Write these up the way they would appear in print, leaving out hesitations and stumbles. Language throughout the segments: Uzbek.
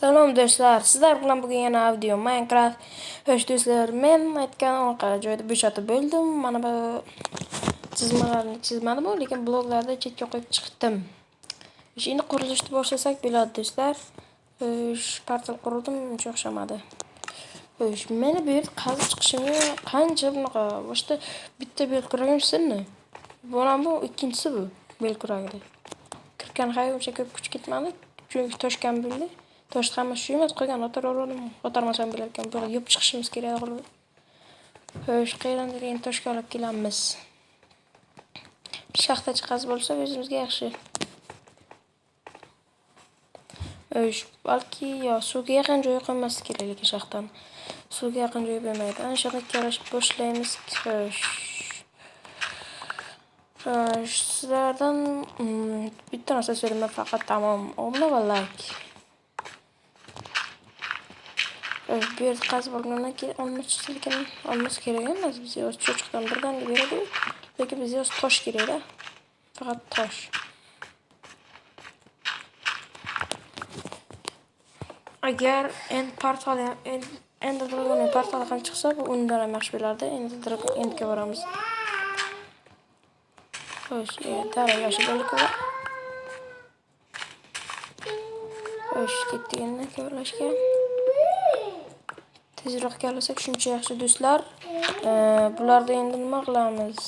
Salom do'stlar, sizlar bilan bugun yana audio Minecraft. Xo'sh do'stlar, men aytgan joyda bo'shatib bo'ldim. Mana bu chizmalarni chizmadim, lekin bloklarni chetga qo'yib chiqdim. Endi qurilishni boshlasak bo'ladi do'stlar. Xo'sh, portal qurdim, uncha o'xshamadi. Xo'sh, meni bu yerda qazib chiqishimga qancha bunaqa boshda bitta belkuragimsinmi? Bu ikkinchisi bu belkuragida. Kirgan hay uncha ko'p kuch ketmadi, chunki toshgan bo'ldi. Toshni hamma shu emas, qolgan o'tarmasam bo'larkan. Bu yopib chiqishimiz kerak o'g'lim. Xo'sh, qayerdan endi toshga olib kelamiz. Shaxtachi qazib bo'lsa o'zimizga yaxshi. Xo'sh, balki yo suvga yaqin joy qo'ymas kerak lekin shaxtani. Suvga yaqin joy bo'lmaydi. Ana shuni yarashib boshlaymiz. Xo'sh, sizlardan bitta narsa so'rayman faqat, tamom. Obuna va like. Bu yerda qazib olgandan keyin olmos kerak emas. Bizga o'z cho'chqadan birdan beradi. Lekin bizga o'z tosh kerak-da. Faqat tosh. Agar Ender Dragon portali ham chiqsa, bu undan ham yaxshi bo'lardi. Endga boramiz. Xo'sh, dara yoshi bo'lib bor. Xo'sh, ketdik endi ko'rlashga. Tezroq kelsak shuncha yaxshi do'stlar. Bularda endi nima qilamiz?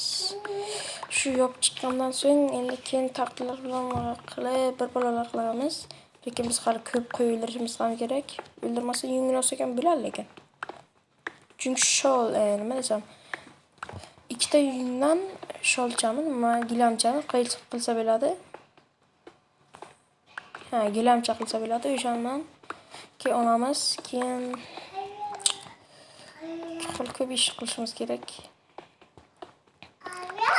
Shu yopib chiqqandan so'ng endi keyin taxtalar bilan qilib bir bolalar qilamiz. Lekin biz hali ko'p qo'yilishimiz ham kerak. O'ldirmasa yengil olsak ham bo'ladi lekin. Chunki shol, nima desam, ikkita yungdan sholchani, gilamchani qilsa bo'ladi. Gilamcha qilsa bo'ladi. O'shandan keyin olamiz, keyin ko'p ish qilishimiz kerak.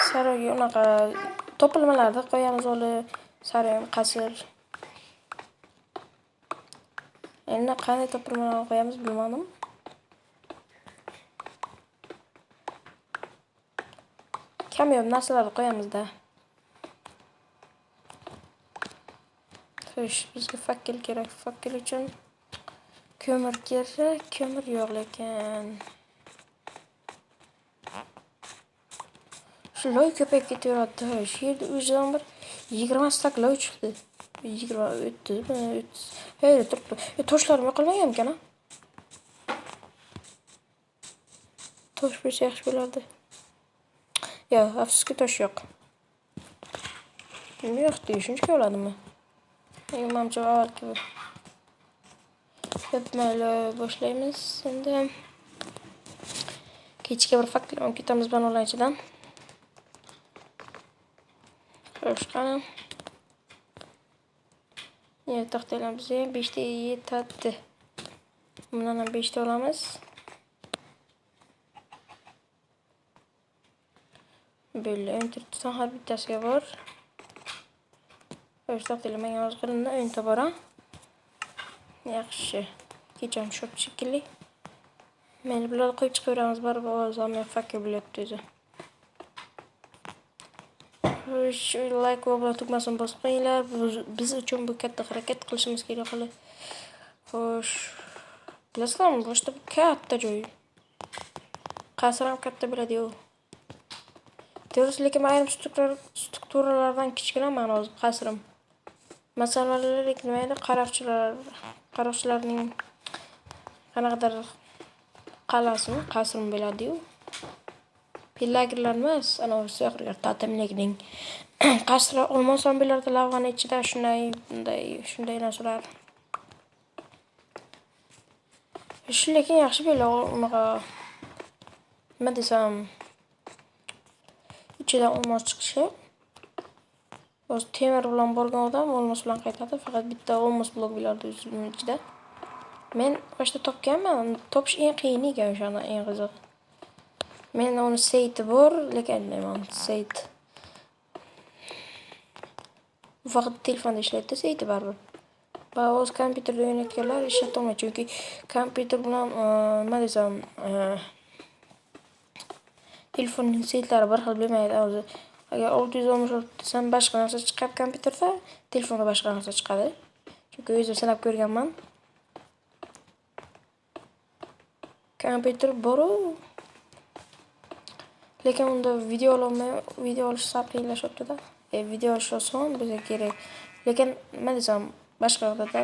Saroyga unaqa topilmalarni qo'yamiz, saroy qasr. Endi qanday topilmalarni qo'yamiz bilmadim. Kamyob narsalarni qo'yamiz-da. Xo'sh, bizga fakkel kerak. Fakkel uchun ko'mir kerak. Ko'mir yo'q lekin. Loy ko'payib ketaveradi. Shu yerda o'zidan bir 20 stak loy chiqdi. 20 o'tdi. Hey, turibdi. Toshlarim yo'qolmagan ekan-a? Tosh bo'lsa yaxshi bo'lardi. Yo'q, afsuski tosh yo'q. Nima yo'qdi? Shuncha bo'ladimi? Menimcha avvalgi bu. Mayli, boshlaymiz. Endi kechga bir faktor olib ketamiz banolarchidan. Xo'sh, qani. Taxtalar bizga 5 ta yetadi. Bundan ham 5 ta olamiz. Böyle entertan har bittasiga bor. Xo'sh, taxtalar menga hozir qilinda 10 ta bor. Yaxshi. Kecham shop shekilli. Meni bularni qo'yib chiqaveramiz, baribir o'zim fakir bo'lyapti o'zi. Xo'sh, like va tugmasini bosib qo'yinglar. Biz uchun bu katta harakat qilishimiz kerak hali. Xo'sh, bilasizlarmi, boshda bu katta joy. Qasr ham katta bo'ladi-yu. To'g'risi, lekin ayrim strukturalardan kichkina men hozir qasrim. Masalan, nima edi? Qaroqchilarning qanaqadir qasrim bo'ladi-yu. Pillagirlar emas, ana o'sha yoqlar tatimlikning qasri olmasam bo'lardi lavani ichida shunday narsalar. Shu lekin yaxshi bo'ladi, unaqa nima desam, ichidan olmos chiqishi. O'z temir bilan borgan odam olmos bilan qaytadi, faqat bitta olmos blok bo'lardi o'zining ichida. Men boshda topganman, topish eng qiyin ekan o'shani, eng qiziq. Men uni sayti bor, lekin aytmayman, sayt. Faqat telefonda ishlaydi, sayti baribir. O'z kompyuterda o'ynayotganlar ishlatolmaydi, chunki kompyuter bilan nima desam, telefonning saytlari bir xil bo'lmaydi o'zi. Agar 616 desam boshqa narsa chiqadi kompyuterda, telefonda boshqa narsa chiqadi. Chunki o'zim sinab ko'rganman. kompyuter bor-u, lekin unda video olish sal qiyinlashyapti-da. Video olish oson, bizga kerak. Lekin nima desam, boshqa yoqda-da.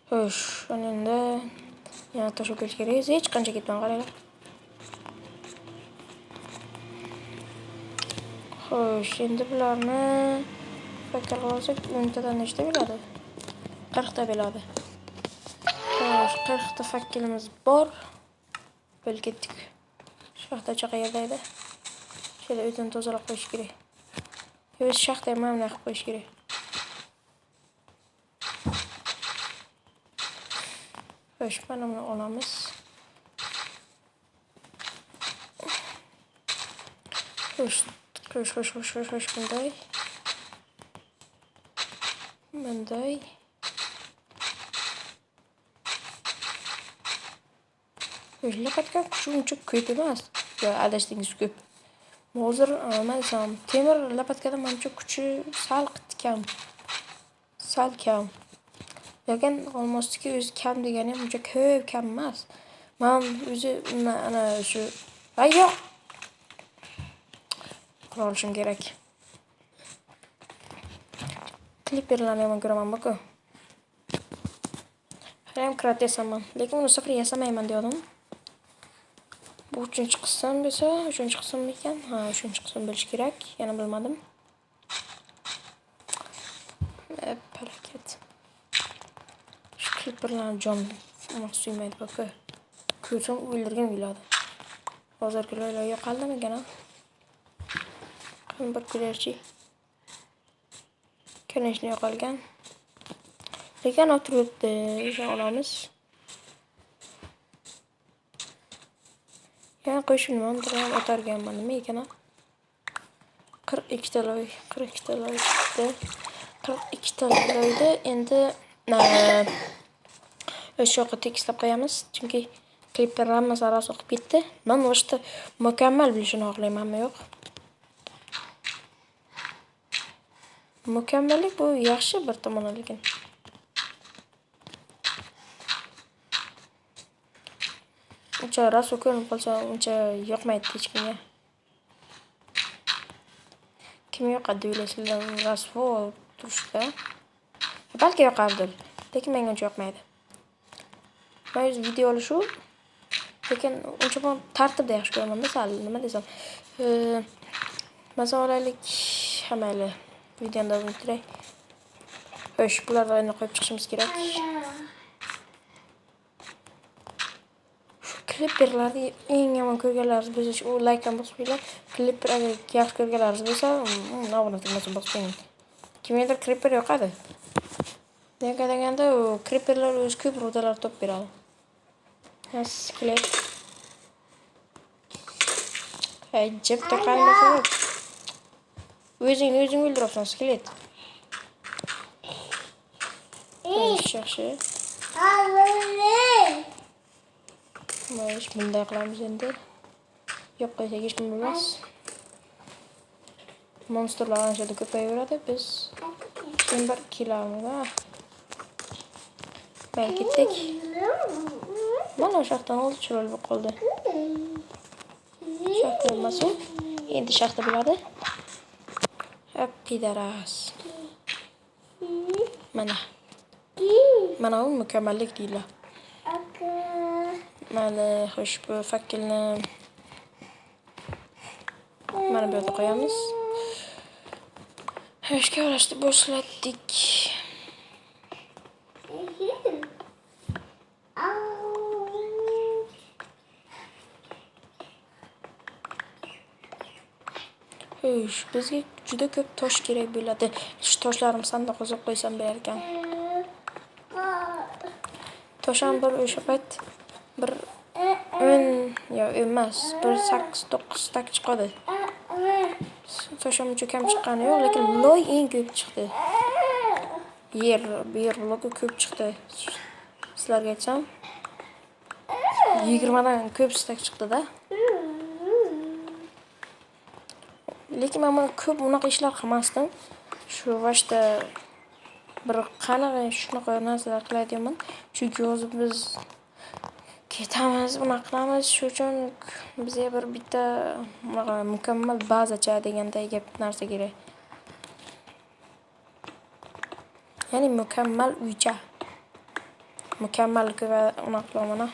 Xo'sh, endi yana to'shib ketish kerak. Hech qancha ketmay qaranglar. Xo'sh, endi bularni faktor qilsak, 10 tadan nechta bo'ladi? 40 ta bo'ladi. Xo'sh, 40 ta fakkelimiz bor. Bo'lib ketdik. Shaxtacha qayerda edi? Shunda o'zini tozalab qo'yish kerak. Yo'q, shaxta ham mana qilib qo'yish kerak. Xo'sh, mana buni olamiz. Xo'sh, bunday. Xo'sh, lapatka uncha ko'p emas. Yo, adashdingiz ko'p. Hozir nima desam, temir lapatkada menimcha kuchi sal kam. Lekin olmosniki o'zi kam degani ham uncha ko'p kam emas. Men o'zi ana shu yo'q. Qurolishim kerak. Klipperlarni ham ko'raman bu-ku. Ham krat yasaman, lekin uni sifir yasamayman dedim. Bu 3-qism bo'lsa, 3-qism ekan. Ha, 3-qism bo'lishi kerak. Yana bilmadim. Harakat. Shu klipperlarni jon suymaydi bu-ku. Ko'rsam o'ldirgan bo'ladi. Hozirgi loyga qaldimi ekan? Bir kulerchi. Конечно, yo'qolgan. Lekin o'tiribdi, olamiz. Yana qo'shilmam, bilan o'targanman. Nima ekan? 42 ta loy chiqdi. 42 ta loyda endi o'sha yoqqa tekislab qo'yamiz, chunki klipper hammasi aros o'qib ketdi. Men o'shda mukammal bo'lishini xohlayman, ammo yo'q. Mukammallik bu yaxshi bir tomoni, lekin uncha raso ko'rinib qolsa, uncha yoqmaydi hech kimga. Kim yoqadi o'ylaysizlar, rasvo turishda. Balki yoqardir, lekin menga uncha yoqmaydi. Men o'z video olishu, lekin uncha men tartibda yaxshi ko'raman-da, sal nima desam. Masalaylik hamayli videoni davom ettiray. Xo'sh, bularni qo'yib chiqishimiz kerak. Klipperlarni eng yomon ko'rganlaringiz bo'lsa, u like bosib qo'yinglar. Klipper agar yaxshi ko'rganlaringiz bo'lsa, obuna tugmasini bosib qo'ying. Kimgadir klipper yoqadi. Deganda u klipperlar o'z ko'p rudalar top beradi. Skelet. Jeb to'qalmasa. O'zing o'ldiribsan, skelet. Yaxshi. Maysh, bunday qilamiz endi. Yo'q qo'ysak hech kim bilmas. Monsterlar anchada ko'payaveradi. Biz bir kilomda ben ketdik. Mana shaxtdan oldi, chiroyli bo'lib qoldi. Shaxta emas u. Endi shaxta bo'ladi. Pidaras. Mana u mukammallik deydi. Mana xo'sh, bu fakkelni mana bu yerga qo'yamiz. Xo'sh, olishni boshladik. Xo'sh, bizga juda ko'p tosh kerak bo'ladi. Shu toshlarim sandiqqa qo'yib qo'ysam bo'lar ekan. Tosham bir o'sha payt bir 10 yo emas, bir 8-9 tak chiqadi. Tosham juda kam chiqqani yo'q, lekin loy eng ko'p chiqdi. Yer bloki ko'p chiqdi. Sizlarga aytsam, 20 dan ko'p stak chiqdi-da. Lekin men ko'p unaqa ishlar qilmasdim. Shu vaqtda bir qanaqa shunaqa narsalar qilayotganman. Chunki hozir biz Ketamiz, bunaqa qilamiz. Shu uchun bizga bitta bunaqa mukammal bazacha deganday narsa kerak. Ya'ni mukammal uycha. Mukammal va unaqa qilamiz.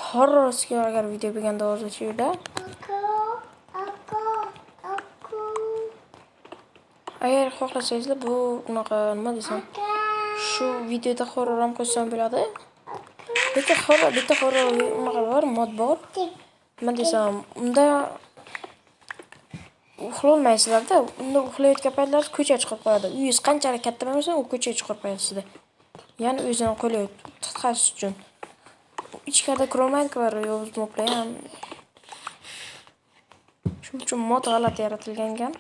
Horrorga agar video bo'lganda hozircha uyda. Agar xohlasangizlar bu unaqa nima desam, shu videoda horror ham qo'shsam bo'ladi. Bitta horror unaqa bor, mod bor. Nima desam, unda uxlolmaysizlar-da. Unda uxlayotgan paytlarida ko'chaga chiqib qoladi. Uyingiz qanchalik katta bo'lmasa, u ko'chaga chiqib qo'yadi sizda. Ya'ni o'zini qo'llaydi, tutqazish uchun. Ichkarida kromatka bor, yo'q moplar ham. Shuning uchun mod g'alati yaratilgan ekan.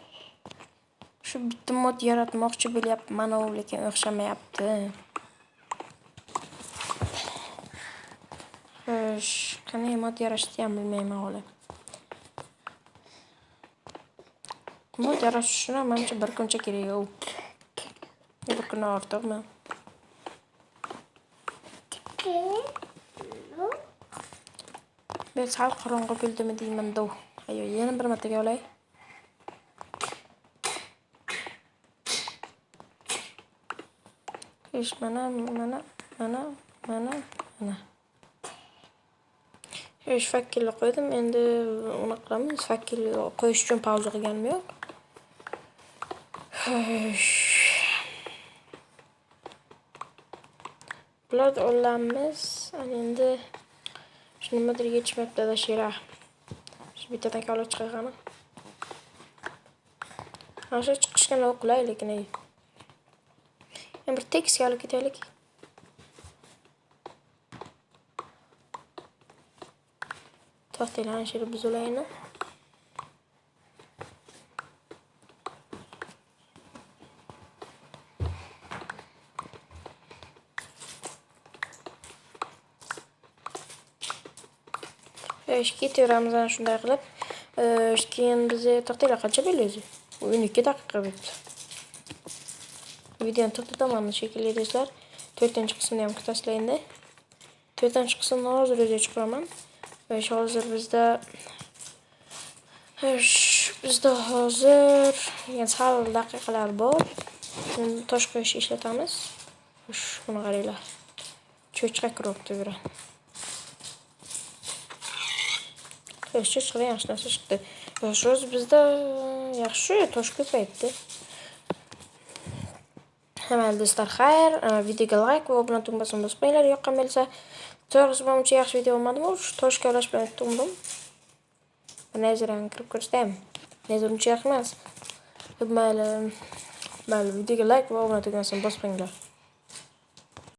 Shu bitta mod yaratmoqchi bo'lyapman, lekin o'xshamayapti. Xo'sh, qanday mod yarashni ham bilmayman hali. Mod yarash uchun menimcha bir kuncha kerak u. Bir kun ortiqmi? Ben sal qorong'i bo'ldimi deyman-da. Ayo, yana bir martaga olay. Ish mana. Ish fakkilni qo'ydim. Endi uni qilamiz. Fakkil qo'yish uchun pauza qilganim yo'q. Bularni olamiz. Endi nimadir yetishmayapti adashinglar. Shu bittadan olib chiqaman. Hozir chiqishgan qulay lekin ey. Men bir tekstga olib ketaylik. To'xtaylar, shuni buzulayni. Ketaveramiz ana shunday qilib. Keyin bizga to'xtaylar qancha bo'lyapti? 12 daqiqa bo'ldi. Videoni to'xtataman shekilli do'stlar. 4-qismni ham kutasizlar endi. 4-qismni hozir o'zim chiqaraman. Hozir bizda hozir yana sal daqiqalar bor. Tosh qo'yish ishlatamiz. Buni qaranglar. Cho'chqa kiribdi bura. Chiqdi, yaxshi narsa chiqdi. Shu bizda yaxshi tosh ko'payibdi. Hamma do'stlar xayr, videoga like va obuna tugmasini bosmanglar. Yoqqan bo'lsa, to'g'risi menimcha yaxshi video bo'lmadimi? Shu toshga olash bilan tugundim. Nazarani kirib ko'rsataymi? Nazar uncha yaxshi emas. Mayli, videoga like va obuna tugmasini bosmanglar.